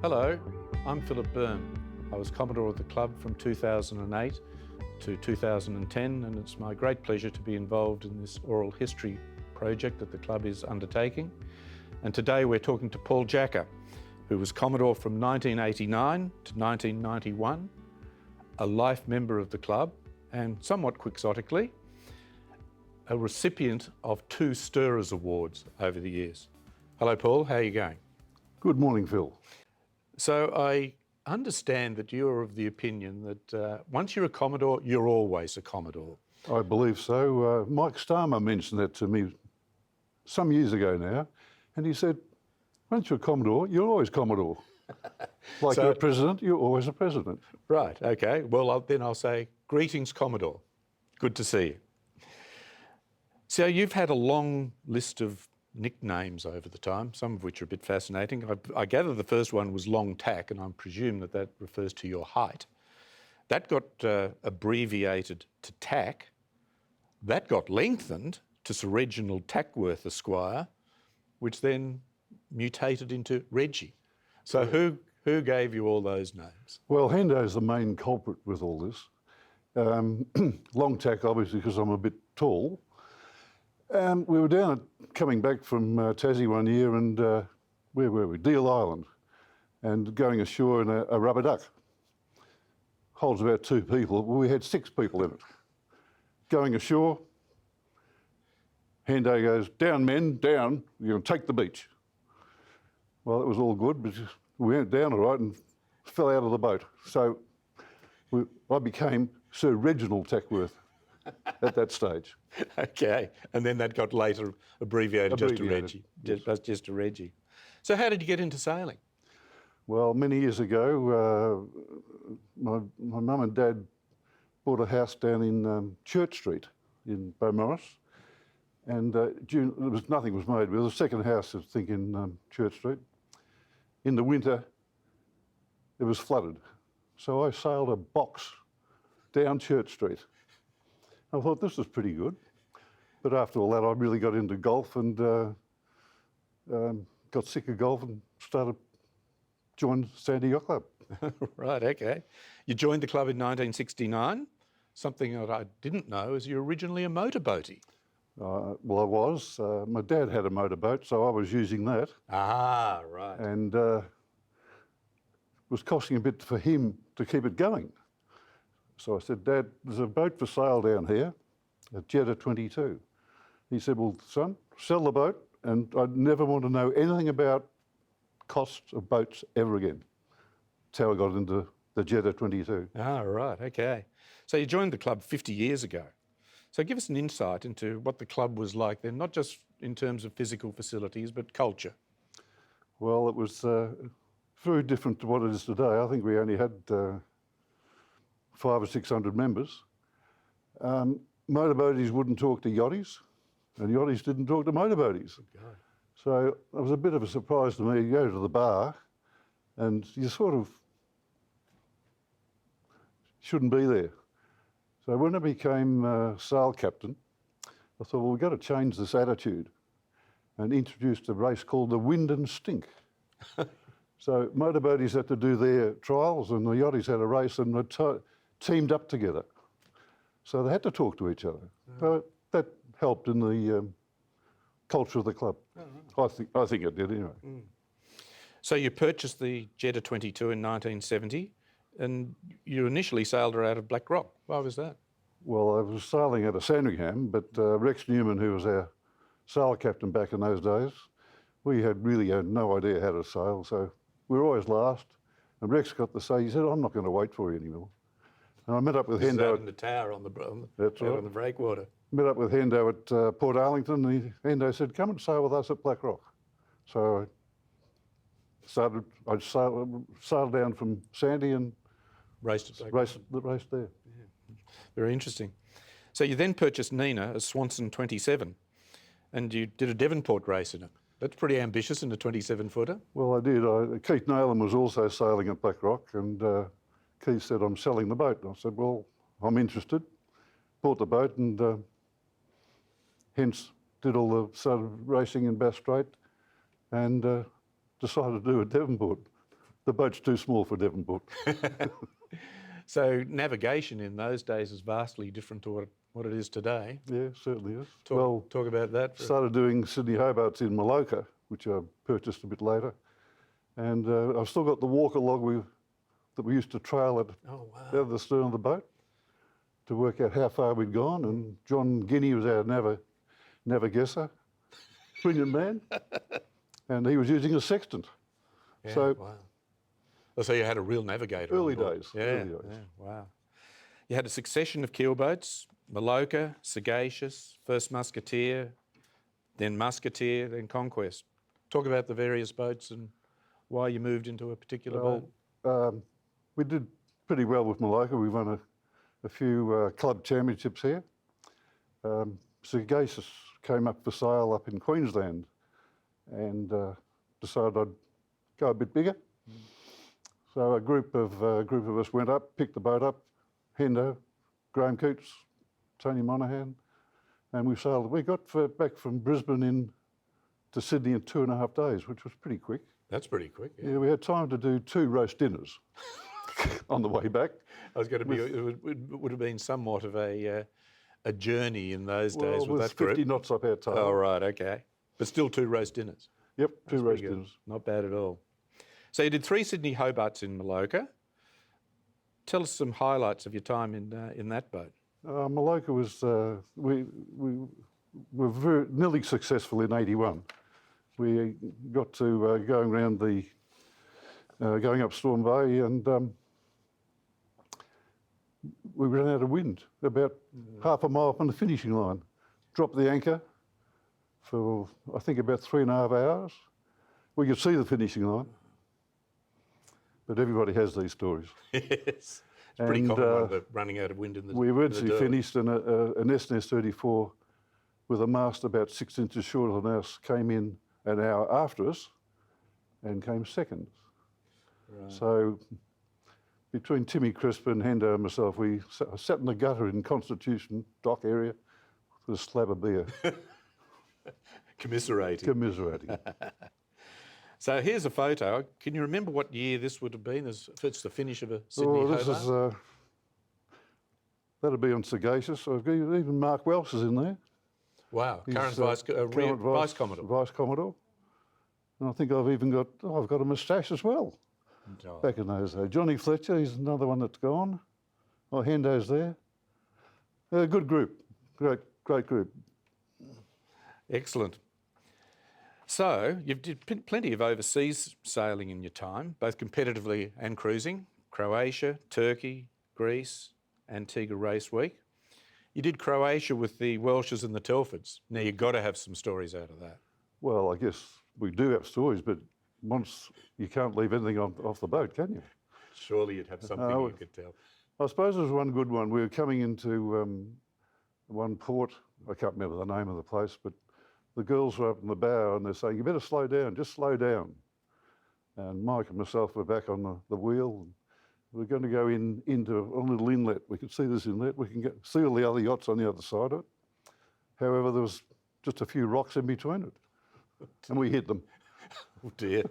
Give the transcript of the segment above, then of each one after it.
Hello, I'm Philip Byrne. I was Commodore of the club from 2008 to 2010, and it's my great pleasure to be involved in this oral history project that the club is undertaking. And today we're talking to Paul Jacka, who was Commodore from 1989 to 1991, a life member of the club, and somewhat quixotically, a recipient of 2 Stirrers Awards over the years. Hello Paul, how are you going? Good morning, Phil. So I understand that you're of the opinion that once you're a Commodore, you're always a Commodore. I believe so. Mike Starmer mentioned that to me some years ago now, and he said, once you're a Commodore, you're always Commodore. Like you're a president, you're always a president. Right, okay. Well, then I'll say, greetings, Commodore. Good to see you. So you've had a long list of nicknames over the time, some of which are a bit fascinating. I gather the first one was Long Tack, and I presume that that refers to your height. That got abbreviated to Tack. That got lengthened to Sir Reginald Tackworth Esquire, which then mutated into Reggie. So who gave you all those names? Well, Hendo's the main culprit with all this. Long Tack, obviously, because I'm a bit tall. We were coming back from Tassie one year, and where were we? Deal Island, and going ashore in a rubber duck. Holds about 2 people. Well, we had 6 people in it. Going ashore, Hendo goes, down men, down, you're going to take the beach. Well, it was all good, but we went down all right and fell out of the boat. So I became Sir Reginald Tackworth at that stage. Okay, and then that got later abbreviated. Just to Reggie. Yes. Just to Reggie. So how did you get into sailing? Well, many years ago, my mum and dad bought a house down in Church Street in Beaumaris, and nothing was made. There was a second house, I think, in Church Street. In the winter, it was flooded, so I sailed a box down Church Street. I thought, this is pretty good. But after all that, I really got into golf and got sick of golf and joined Sandy Yacht Club. Right, okay. You joined the club in 1969. Something that I didn't know is you're originally a motorboatie. Well, I was. My dad had a motorboat, so I was using that. Ah, right. And it was costing a bit for him to keep it going. So I said, Dad, there's a boat for sale down here, a Jetta 22. He said, well, son, sell the boat, and I never want to know anything about costs of boats ever again. That's how I got into the Jetta 22. Ah, right, okay. So you joined the club 50 years ago. So give us an insight into what the club was like then, not just in terms of physical facilities, but culture. Well, it was very different to what it is today. I think we only had 500 or 600 members. Motorboaties wouldn't talk to yachties, and yachties didn't talk to motorboaties. Okay. So it was a bit of a surprise to me. You go to the bar, and you sort of shouldn't be there. So when I became sail captain, I thought, well, we've got to change this attitude, and introduced a race called the Wind and Stink. So motorboaties had to do their trials, and the yachties had a race, and they teamed up together. So they had to talk to each other. So that helped in the culture of the club. I think it did anyway. So you purchased the Jetta 22 in 1970, and you initially sailed her out of Black Rock. Why was that? Well, I was sailing out of Sandringham, but Rex Newman, who was our sail captain back in those days, we really had no idea how to sail, so we were always last. And Rex got to say, he said, I'm not going to wait for you anymore. And I met up with Hendo out in the tower on the breakwater. Met up with Hendo at Port Arlington, and Hendo said, come and sail with us at Black Rock. So I sailed down from Sandy and raced there. Yeah. Very interesting. So you then purchased Nina, a Swanson 27, and you did a Devonport race in it. That's pretty ambitious in a 27-footer. Well, I did. Keith Nayland was also sailing at Black Rock, and Keith said, I'm selling the boat. And I said, well, I'm interested. Bought the boat, and hence did all the sort of racing in Bass Strait, and decided to do a Devonport. The boat's too small for Devonport. So navigation in those days is vastly different to what it is today. Yeah, certainly is. Talk about that. Started doing Sydney Hobarts in Maloka, which I purchased a bit later. And I've still got the walker log that we used to trail at out of the stern of the boat to work out how far we'd gone. And John Guinea was our navigator, brilliant man. And he was using a sextant. Yeah, So, wow. So you had a real navigator. Early on board. days. Yeah, Early days. yeah, wow. You had a succession of keel boats: Maloka, Sagacious, first Musketeer, then Musketeer, then Conquest. Talk about the various boats and why you moved into a particular boat. We did pretty well with Maloka. We won a few club championships here. Sagacious came up for sale up in Queensland, and decided I'd go a bit bigger. So a group of us went up, picked the boat up, Hendo, Graham Coots, Tony Monaghan, and we sailed. We got back from Brisbane to Sydney in 2.5 days, which was pretty quick. That's pretty quick. Yeah. Yeah, we had time to do 2 roast dinners on the way back. I was going to be. It would have been somewhat of a journey in those days with Well, that 50 group. knots up our tail. Oh right, okay, but still 2 roast dinners. Yep, That's 2 roast pretty good. dinners. Not bad at all. So you did 3 Sydney Hobarts in Maloka. Tell us some highlights of your time in that boat. Maloka was, we were nearly successful in 81. We got to going around going up Storm Bay, and we ran out of wind about half a mile from the finishing line. Dropped the anchor for, I think, about 3.5 hours. We could see the finishing line, but everybody has these stories. Yes, it's pretty common one, running out of wind in the. We eventually finished, and an SNS 34 with a mast about 6 inches shorter than us came in an hour after us and came second. Right. So between Timmy Crisp and Hendo and myself, we sat in the gutter in Constitution dock area with a slab of beer. Commiserating. So here's a photo. Can you remember what year this would have been? If it's the finish of a Sydney Hobart? That'll be on Sagacious. Even Mark Welsh is in there. Wow, He's, current Vice Commodore. Vice Commodore. And I think I've got a moustache as well. Oh. Back in those days. Johnny Fletcher, he's another one that's gone. Oh, Hendo's there. A good group, great group. Excellent. So you've did plenty of overseas sailing in your time, both competitively and cruising. Croatia, Turkey, Greece, Antigua Race Week. You did Croatia with the Welshes and the Telfords. Now you've got to have some stories out of that. Well, I guess we do have stories, but once you can't leave anything off the boat, can you? Surely you'd have something you could tell. I suppose there was one good one. We were coming into one port. I can't remember the name of the place, but the girls were up in the bow and they're saying, "You better slow down, just slow down." And Mike and myself were back on the wheel. And we're going to go into a little inlet. We could see this inlet. We can see all the other yachts on the other side of it. However, there was just a few rocks in between it, and we hit them. Oh dear.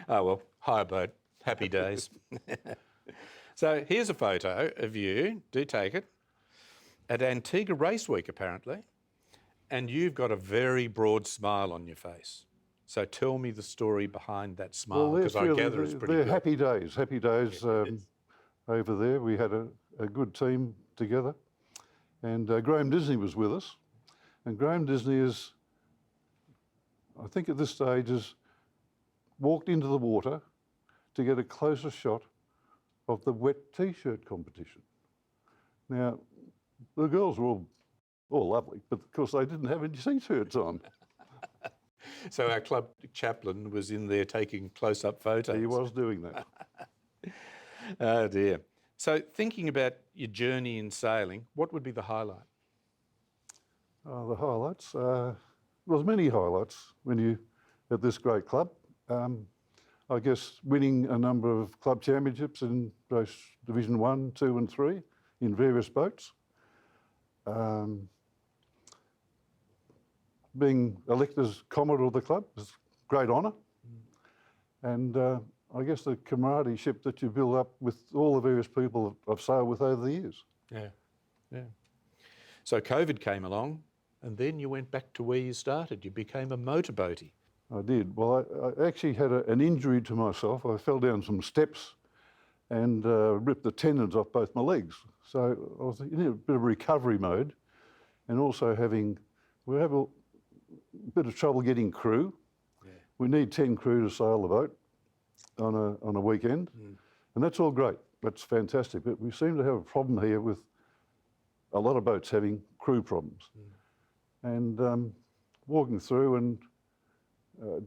Oh well, hire boat, happy days. So here's a photo of you, do take it, at Antigua Race Week apparently, and you've got a very broad smile on your face. So tell me the story behind that smile, because I gather it's pretty they're good. happy days over there. We had a good team together, and Graham Disney was with us, and Graham Disney is, I think at this stage, has walked into the water to get a closer shot of the wet T-shirt competition. Now, the girls were all lovely, but of course they didn't have any T-shirts on. So our club chaplain was in there taking close-up photos. He was doing that. Oh dear. So thinking about your journey in sailing, what would be the highlight? The highlights. Well, there's many highlights when you at this great club. I guess winning a number of club championships in both Division 1, 2 and 3 in various boats. Being elected as Commodore of the club is a great honour. And I guess, the camaraderie that you build up with all the various people I've sailed with over the years. Yeah, yeah. So COVID came along, and then you went back to where you started. You became a motorboatie. I did. Well, I actually had an injury to myself. I fell down some steps and ripped the tendons off both my legs. So I was in a bit of recovery mode, and also we have a bit of trouble getting crew. Yeah. We need 10 crew to sail the boat on a weekend, and that's all great. That's fantastic. But we seem to have a problem here with a lot of boats having crew problems. And walking through, and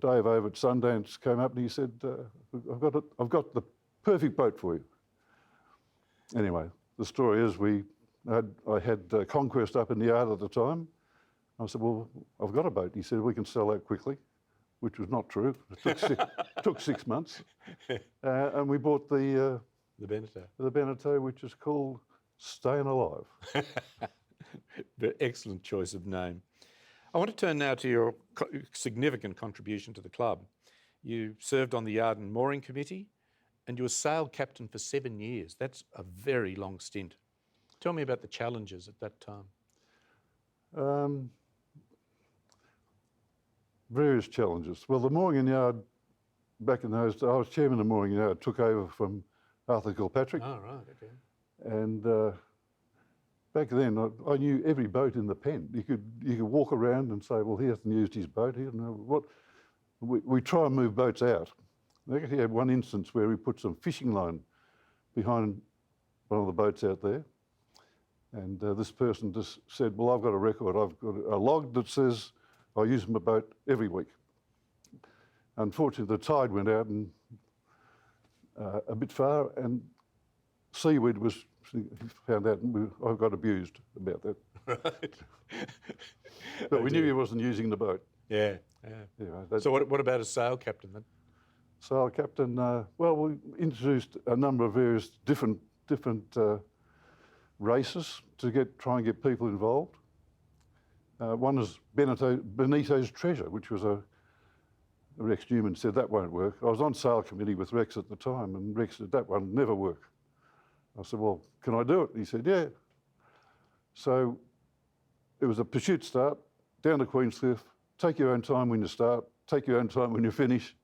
Dave over at Sundance came up and he said, I've got the perfect boat for you. Anyway, the story is I had Conquest up in the yard at the time. I said, well, I've got a boat. He said, we can sell that quickly, which was not true. It took 6 months. And we bought the Beneteau, which is called Staying Alive. Excellent choice of name. I want to turn now to your significant contribution to the club. You served on the Yard and Mooring Committee, and you were sail captain for 7 years. That's a very long stint. Tell me about the challenges at that time. Various challenges. Well, the mooring yard, back in those days, I was chairman of the mooring yard, took over from Arthur Kilpatrick. Oh, right, okay. And back then, I knew every boat in the pen. You could walk around and say, well, he hasn't used his boat. He doesn't know what. We try and move boats out. We actually had one instance where we put some fishing line behind one of the boats out there. And this person just said, well, I've got a record. I've got a log that says I use my boat every week. Unfortunately, the tide went out and a bit far, and seaweed was found out, and I got abused about that. Right. But we knew he wasn't using the boat. Yeah, yeah. Anyway, So what about a sail captain then? Sail captain, well, we introduced a number of various different races to try and get people involved. One is Benito's Treasure, which was Rex Newman said that won't work. I was on sail committee with Rex at the time, and Rex said that one never work. I said, well, can I do it? He said, yeah. So it was a pursuit start, down to Queenscliff, take your own time when you start, take your own time when you finish,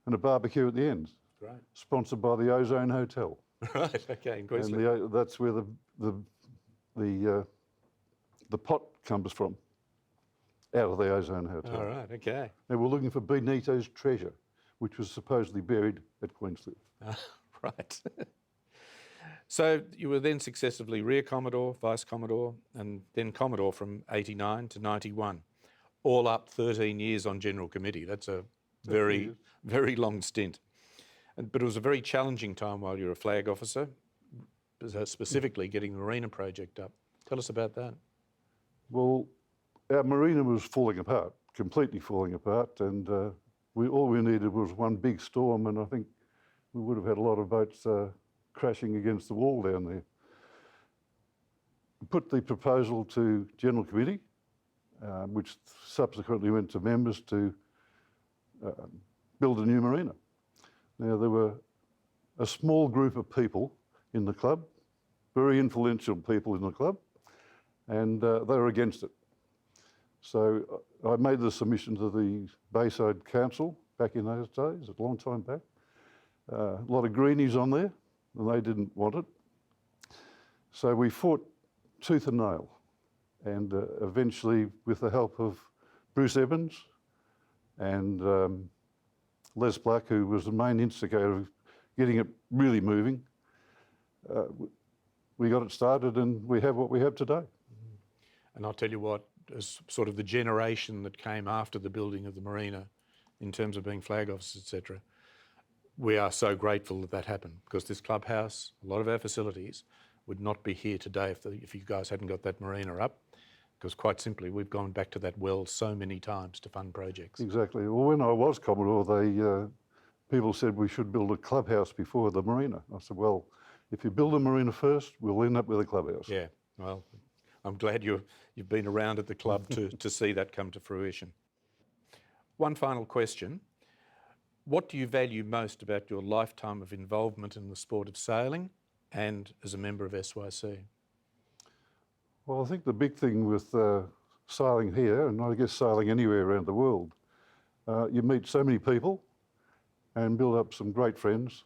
and a barbecue at the end. Right. Sponsored by the Ozone Hotel. Right, okay, in Queensland. And that's where the pot comes from, out of the Ozone Hotel. All right, okay. And we're looking for Benito's Treasure, which was supposedly buried at Queenscliff. Right. So you were then successively Rear Commodore, Vice Commodore, and then Commodore from 89 to 91. All up 13 years on General Committee. That's a very, very long stint. But it was a very challenging time while you were a flag officer, specifically getting the Marina project up. Tell us about that. Well, our marina was falling apart, completely falling apart, and all we needed was one big storm, and I think we would have had a lot of boats crashing against the wall down there. We put the proposal to General Committee, which subsequently went to members to build a new marina. Now, there were a small group of people in the club, very influential people in the club, and they were against it. So I made the submission to the Bayside Council back in those days, a long time back. A lot of greenies on there, and they didn't want it. So we fought tooth and nail, and eventually, with the help of Bruce Evans and Les Black, who was the main instigator of getting it really moving, we got it started, and we have what we have today. And I'll tell you what, as sort of the generation that came after the building of the marina, in terms of being flag officers, etc., we are so grateful that that happened, because this clubhouse, a lot of our facilities, would not be here today if you guys hadn't got that marina up, because quite simply, we've gone back to that well so many times to fund projects. Exactly. Well, when I was Commodore, people said we should build a clubhouse before the marina. I said, well, if you build a marina first, we'll end up with a clubhouse. Yeah, well, I'm glad you've been around at the club to see that come to fruition. One final question. What do you value most about your lifetime of involvement in the sport of sailing and as a member of SYC? Well, I think the big thing with sailing here, and I guess sailing anywhere around the world, you meet so many people and build up some great friends.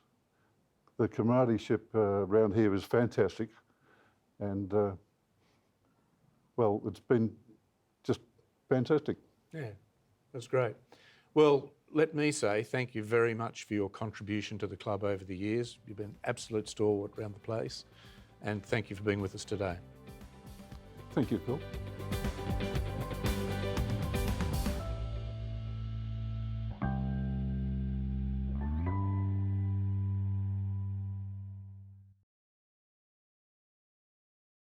The camaraderie around here is fantastic, and well, it's been just fantastic. Yeah, that's great. Well, let me say thank you very much for your contribution to the club over the years. You've been an absolute stalwart around the place, and thank you for being with us today. Thank you, Phil.